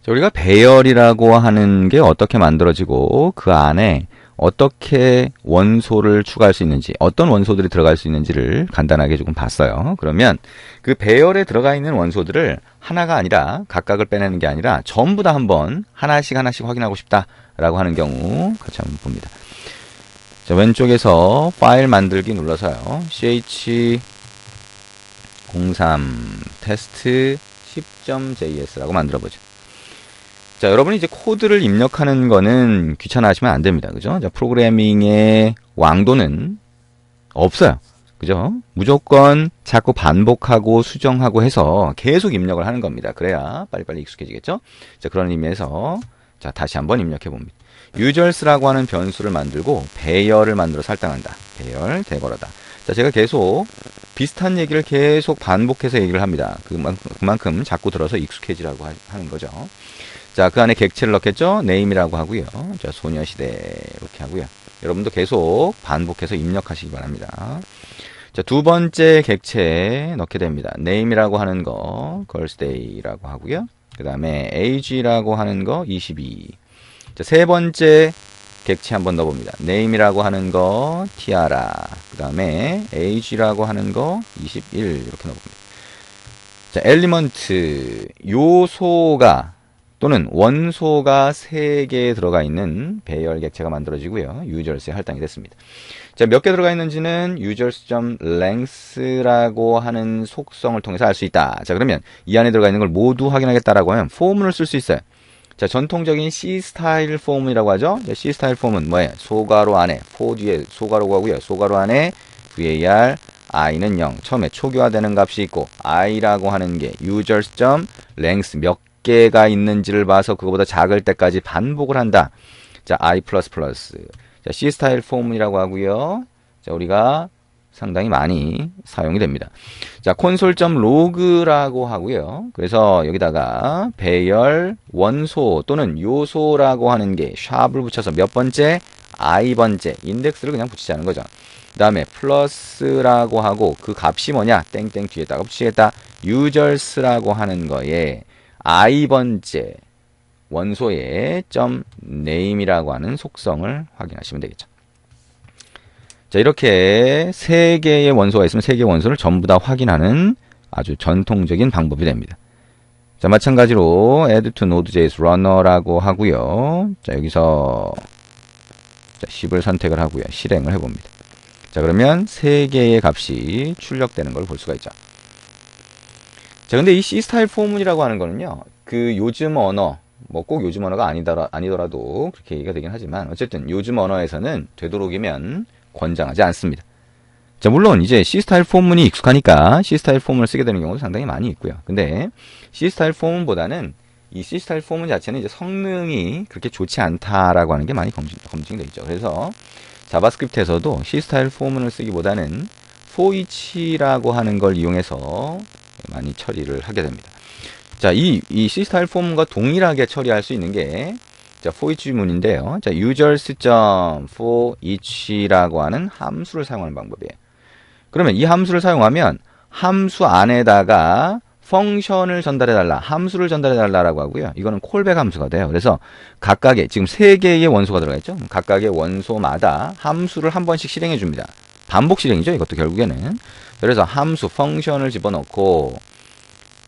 자, 우리가 배열이라고 하는 게 어떻게 만들어지고 그 안에 어떻게 원소를 추가할 수 있는지, 어떤 원소들이 들어갈 수 있는지를 간단하게 조금 봤어요. 그러면 그 배열에 들어가 있는 원소들을 하나가 아니라 각각을 빼내는 게 아니라 전부 다 한번 하나씩 확인하고 싶다라고 하는 경우 같이 한번 봅니다. 자, 왼쪽에서 파일 만들기 눌러서요. ch03 테스트 10.js라고 만들어보죠. 자, 여러분이 이제 코드를 입력하는 거는 귀찮아하시면 안 됩니다. 그죠? 자, 프로그래밍의 왕도는 없어요. 그죠? 무조건 자꾸 반복하고 수정하고 해서 계속 입력을 하는 겁니다. 그래야 빨리빨리 익숙해지겠죠? 자, 그런 의미에서 자, 다시 한번 입력해 봅니다. users라고 하는 변수를 만들고 배열을 만들어서 할당한다. 배열, 대괄호다. 자, 제가 계속 비슷한 얘기를 계속 반복해서 얘기를 합니다. 그만큼 자꾸 들어서 익숙해지라고 하는 거죠. 자, 그 안에 객체를 넣겠죠? name이라고 하고요. 자, 소녀시대 이렇게 하고요. 여러분도 계속 반복해서 입력하시기 바랍니다. 자, 두 번째 객체 넣게 됩니다. name이라고 하는 거 girlsday라고 하고요. 그 다음에 age라고 하는 거 22. 자, 세 번째 객체 한번 넣어봅니다. name이라고 하는 거 tiara. 그 다음에 age라고 하는 거 21 이렇게 넣어봅니다. 자, element 요소가 또는 원소가 3개 들어가 있는 배열 객체가 만들어지고요. users에 할당이 됐습니다. 자, 몇 개 들어가 있는지는 users.length라고 하는 속성을 통해서 알 수 있다. 자, 그러면 이 안에 들어가 있는 걸 모두 확인하겠다라고 하면 포문을 쓸 수 있어요. 자, 전통적인 C 스타일 폼이라고 하죠. 자, C 스타일 폼은 뭐예요? 소가로 안에, 포 뒤에 소가로가 하고요. 소가로 안에 var, i는 0. 처음에 초기화되는 값이 있고, i라고 하는 게 users.length 몇 개가 있는지를 봐서 그거보다 작을 때까지 반복을 한다. 자, i++. 자, C 스타일 폼이라고 하고요. 자, 우리가 상당히 많이 사용이 됩니다. 자, console.log라고 하고요. 그래서 여기다가 배열, 원소 또는 요소라고 하는 게 샵을 붙여서 몇 번째? i번째. 인덱스를 그냥 붙이자는 거죠. 그 다음에 플러스라고 하고 그 값이 뭐냐? 땡땡 뒤에다가 붙이겠다. users라고 하는 거에 i번째 원소의 .name이라고 하는 속성을 확인하시면 되겠죠. 자, 이렇게 3개의 원소가 있으면 3개의 원소를 전부 다 확인하는 아주 전통적인 방법이 됩니다. 자, 마찬가지로 add to node.js runner라고 하고요. 자, 여기서 자, 10을 선택을 하고요. 실행을 해봅니다. 자, 그러면 3개의 값이 출력되는 걸 볼 수가 있죠. 자, 근데 이 C 스타일 포문이라고 하는 거는요, 그 요즘 언어, 뭐 꼭 요즘 언어가 아니더라도 그렇게 얘기가 되긴 하지만, 어쨌든 요즘 언어에서는 되도록이면 권장하지 않습니다. 자, 물론 이제 C 스타일 포문이 익숙하니까 C 스타일 포문을 쓰게 되는 경우도 상당히 많이 있고요. 근데 C 스타일 포문보다는 이 C 스타일 포문 자체는 이제 성능이 그렇게 좋지 않다라고 하는 게 많이 검증되어 있죠. 그래서 자바스크립트에서도 C 스타일 포문을 쓰기보다는 for each라고 하는 걸 이용해서 많이 처리를 하게 됩니다. 자, 이 C 스타일 포문과 동일하게 처리할 수 있는 게 자, for each 문인데요. 자, users.for each라고 하는 함수를 사용하는 방법이에요. 그러면 이 함수를 사용하면 함수 안에다가 펑션을 전달해달라, 함수를 전달해달라라고 하고요. 이거는 콜백 함수가 돼요. 그래서 각각의, 지금 3개의 원소가 들어가 있죠. 각각의 원소마다 함수를 한 번씩 실행해 줍니다. 반복 실행이죠. 이것도 결국에는. 그래서 함수, 펑션을 집어넣고,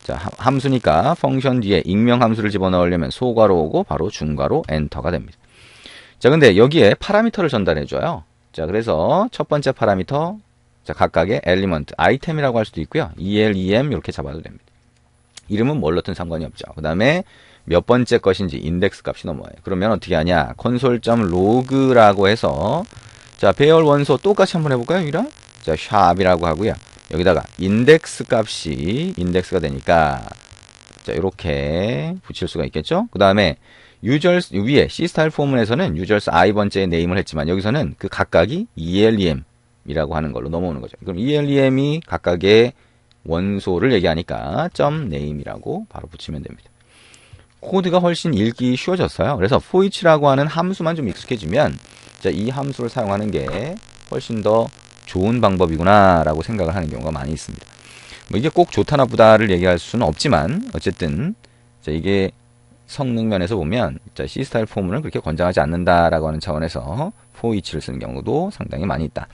자, 함수니까 펑션 뒤에 익명 함수를 집어넣으려면 소괄호 오고 바로 중괄호 엔터가 됩니다. 자, 근데 여기에 파라미터를 전달해줘요. 자, 그래서 첫 번째 파라미터, 자, 각각의 엘리먼트, 아이템이라고 할 수도 있고요. ELEM 이렇게 잡아도 됩니다. 이름은 뭘 넣든 상관이 없죠. 그 다음에 몇 번째 것인지 인덱스 값이 넘어와요. 그러면 어떻게 하냐? console.log라고 해서 자, 배열 원소 똑같이 한번 해볼까요? 여기랑 자, 샵이라고 하고요. 여기다가 인덱스 값이 인덱스가 되니까 자, 이렇게 붙일 수가 있겠죠? 그 다음에 users 위에 C 스타일 포문에서는 users i번째에 네임을 했지만 여기서는 그 각각이 ELEM 이라고 하는 걸로 넘어오는 거죠. 그럼 ELEM이 각각의 원소를 얘기하니까 .name이라고 바로 붙이면 됩니다. 코드가 훨씬 읽기 쉬워졌어요. 그래서 for each라고 하는 함수만 좀 익숙해지면 자, 이 함수를 사용하는 게 훨씬 더 좋은 방법이구나 라고 생각을 하는 경우가 많이 있습니다. 뭐 이게 꼭 좋다 나쁘다를 얘기할 수는 없지만 어쨌든 자, 이게 성능 면에서 보면 자, C 스타일 포문은 그렇게 권장하지 않는다라고 하는 차원에서 for each를 쓰는 경우도 상당히 많이 있다.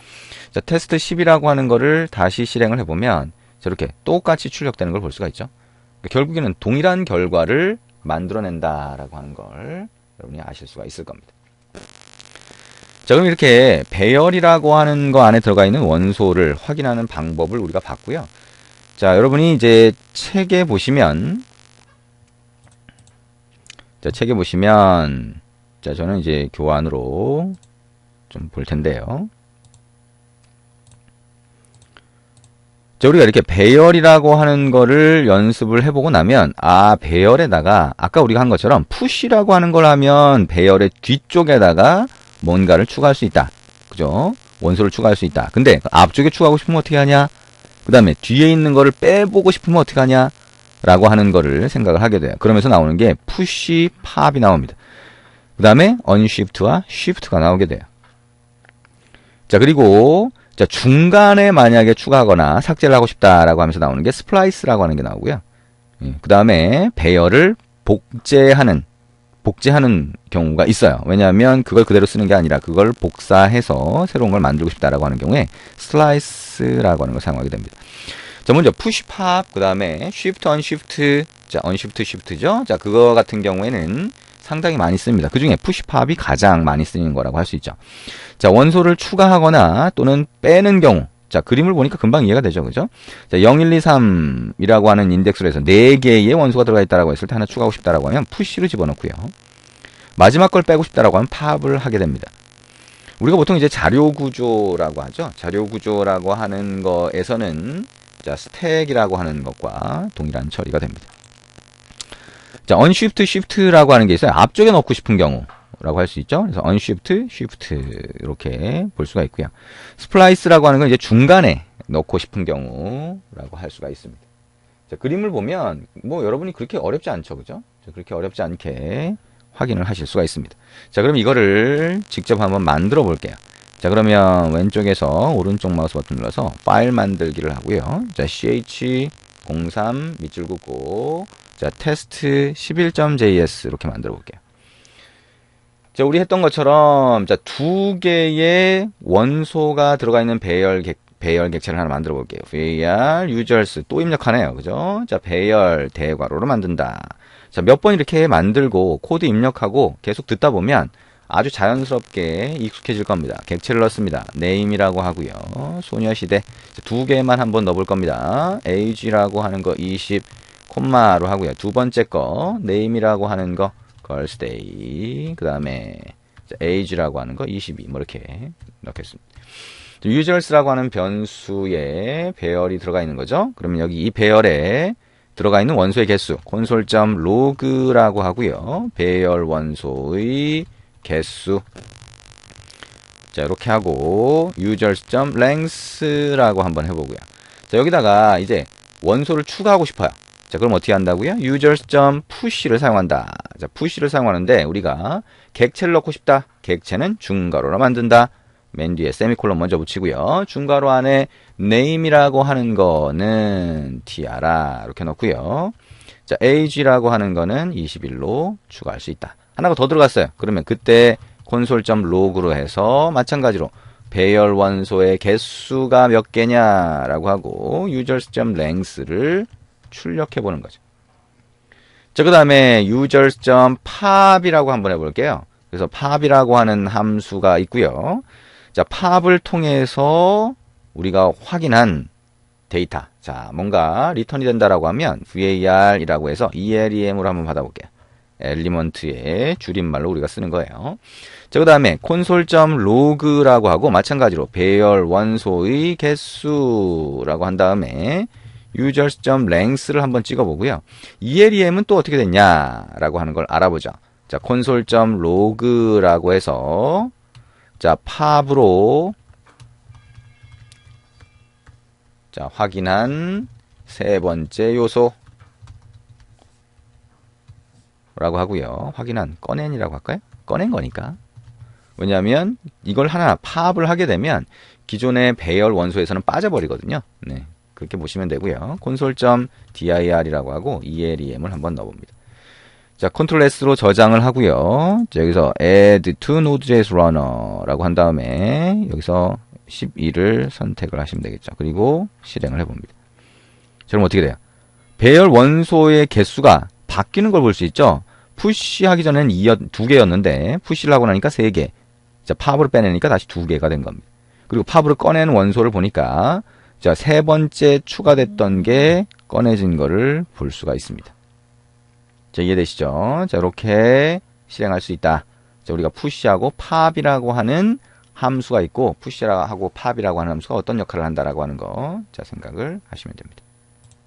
자, 테스트 10이라고 하는 거를 다시 실행을 해보면 저렇게 똑같이 출력되는 걸 볼 수가 있죠. 그러니까 결국에는 동일한 결과를 만들어낸다라고 하는 걸 여러분이 아실 수가 있을 겁니다. 자, 그럼 이렇게 배열이라고 하는 거 안에 들어가 있는 원소를 확인하는 방법을 우리가 봤고요. 자, 여러분이 이제 책에 보시면 자, 자, 저는 이제 교환으로 좀 볼 텐데요. 자, 우리가 이렇게 배열이라고 하는 거를 연습을 해보고 나면, 아, 배열에다가, 아까 우리가 한 것처럼 푸시라고 하는 걸 하면 배열의 뒤쪽에다가 뭔가를 추가할 수 있다. 그죠? 원소를 추가할 수 있다. 근데 앞쪽에 추가하고 싶으면 어떻게 하냐? 그 다음에 뒤에 있는 거를 빼보고 싶으면 어떻게 하냐? 라고 하는 거를 생각을 하게 돼요. 그러면서 나오는 게 푸시, 팝이 나옵니다. 그 다음에 언시프트와 쉬프트가 나오게 돼요. 자, 그리고 자, 중간에 만약에 추가하거나 삭제를 하고 싶다라고 하면서 나오는 게 스플라이스라고 하는 게 나오고요. 그 다음에 배열을 복제하는 경우가 있어요. 왜냐하면 그걸 그대로 쓰는 게 아니라 그걸 복사해서 새로운 걸 만들고 싶다라고 하는 경우에 슬라이스라고 하는 걸 사용하게 됩니다. 자, 먼저 푸시 팝, 그 다음에 쉬프트, 언쉬프트, 자, 언쉬프트, 쉬프트죠. 자, 그거 같은 경우에는 상당히 많이 씁니다. 그 중에 푸시 팝이 가장 많이 쓰이는 거라고 할 수 있죠. 자, 원소를 추가하거나 또는 빼는 경우, 자, 그림을 보니까 금방 이해가 되죠. 그죠? 자, 0, 1, 2, 3이라고 하는 인덱스로 해서 4개의 원소가 들어가 있다라고 했을 때 하나 추가하고 싶다라고 하면 푸시를 집어넣고요. 마지막 걸 빼고 싶다라고 하면 팝을 하게 됩니다. 우리가 보통 이제 자료 구조라고 하죠. 자료 구조라고 하는 거에서는 자, 스택이라고 하는 것과 동일한 처리가 됩니다. 자, 언쉬프트, 쉬프트라고 하는 게 있어요. 앞쪽에 넣고 싶은 경우라고 할 수 있죠. 그래서 언쉬프트, 쉬프트 이렇게 볼 수가 있고요. 스플라이스라고 하는 건 이제 중간에 넣고 싶은 경우라고 할 수가 있습니다. 자, 그림을 보면 뭐 여러분이 그렇게 어렵지 않죠, 그죠? 자, 그렇게 어렵지 않게 확인을 하실 수가 있습니다. 자, 그럼 이거를 직접 한번 만들어 볼게요. 자, 그러면 왼쪽에서 오른쪽 마우스 버튼 눌러서 파일 만들기를 하고요. 자, ch03 밑줄 긋고 자, test 11.js 이렇게 만들어 볼게요. 자, 우리 했던 것처럼 자, 2개의 원소가 들어가 있는 배열 객체를 하나 만들어 볼게요. var users 또 입력하네요. 그죠? 자, 배열 대괄호로 만든다. 자, 몇 번 이렇게 만들고 코드 입력하고 계속 듣다 보면 아주 자연스럽게 익숙해질 겁니다. 객체를 넣습니다. name이라고 하고요. 소녀시대 2개만 한번 넣어볼 겁니다. age라고 하는 거 20 콤마로 하고요. 두 번째 거 name이라고 하는 거 girlsday, 그 다음에 age라고 하는 거 22, 뭐 이렇게 넣겠습니다. users라고 하는 변수에 배열이 들어가 있는 거죠. 그러면 여기 이 배열에 들어가 있는 원소의 개수 console.log라고 하고요. 배열 원소의 개수, 자, 이렇게 하고 users.length라고 한번 해보고요. 자, 여기다가 이제 원소를 추가하고 싶어요. 자, 그럼 어떻게 한다고요? users.push를 사용한다. 자, push를 사용하는데 우리가 객체를 넣고 싶다. 객체는 중괄호로 만든다. 맨 뒤에 세미콜론 먼저 붙이고요. 중괄호 안에 name이라고 하는 거는 tiara 이렇게 넣고요. 자, age라고 하는 거는 21로 추가할 수 있다. 하나가 더 들어갔어요. 그러면 그때 console.log로 해서 마찬가지로 배열 원소의 개수가 몇 개냐라고 하고 users.length를 출력해 보는 거죠. 자, 그 다음에 users.pop이라고 한번 해볼게요. 그래서 pop이라고 하는 함수가 있고요. 자, pop을 통해서 우리가 확인한 데이터, 자, 뭔가 리턴이 된다라고 하면 var이라고 해서 ELEM으로 한번 받아볼게요. 엘리먼트의 줄임말로 우리가 쓰는 거예요. 자, 그 다음에 console.log라고 하고 마찬가지로 배열 원소의 개수라고 한 다음에 users.length를 한번 찍어보고요. ELEM은 또 어떻게 됐냐라고 하는 걸 알아보죠. 자, console.log라고 해서 자, pop으로 자, 확인한 세 번째 요소 라고 하고요. 확인한 꺼낸이라고 할까요? 꺼낸 거니까. 왜냐하면 이걸 하나 파업을 하게 되면 기존의 배열 원소에서는 빠져버리거든요. 네, 그렇게 보시면 되고요. console.dir이라고 하고 ELEM을 한번 넣어봅니다. 자, 컨트롤 S로 저장을 하고요. 자, 여기서 add to node.js runner라고 한 다음에 여기서 12를 선택을 하시면 되겠죠. 그리고 실행을 해봅니다. 자, 그럼 어떻게 돼요? 배열 원소의 개수가 바뀌는 걸 볼 수 있죠. 푸시하기 전에는 2개였는데 푸시를 하고 나니까 3개. 자, 팝을 빼내니까 다시 2개가 된 겁니다. 그리고 팝을 꺼낸 원소를 보니까 자, 3번째 추가됐던 게 꺼내진 거를 볼 수가 있습니다. 자, 이해되시죠? 자, 이렇게 실행할 수 있다. 자, 우리가 푸시하고 팝이라고 하는 함수가 있고 푸시하고 팝이라고 하는 함수가 어떤 역할을 한다라고 하는 거 자, 생각을 하시면 됩니다.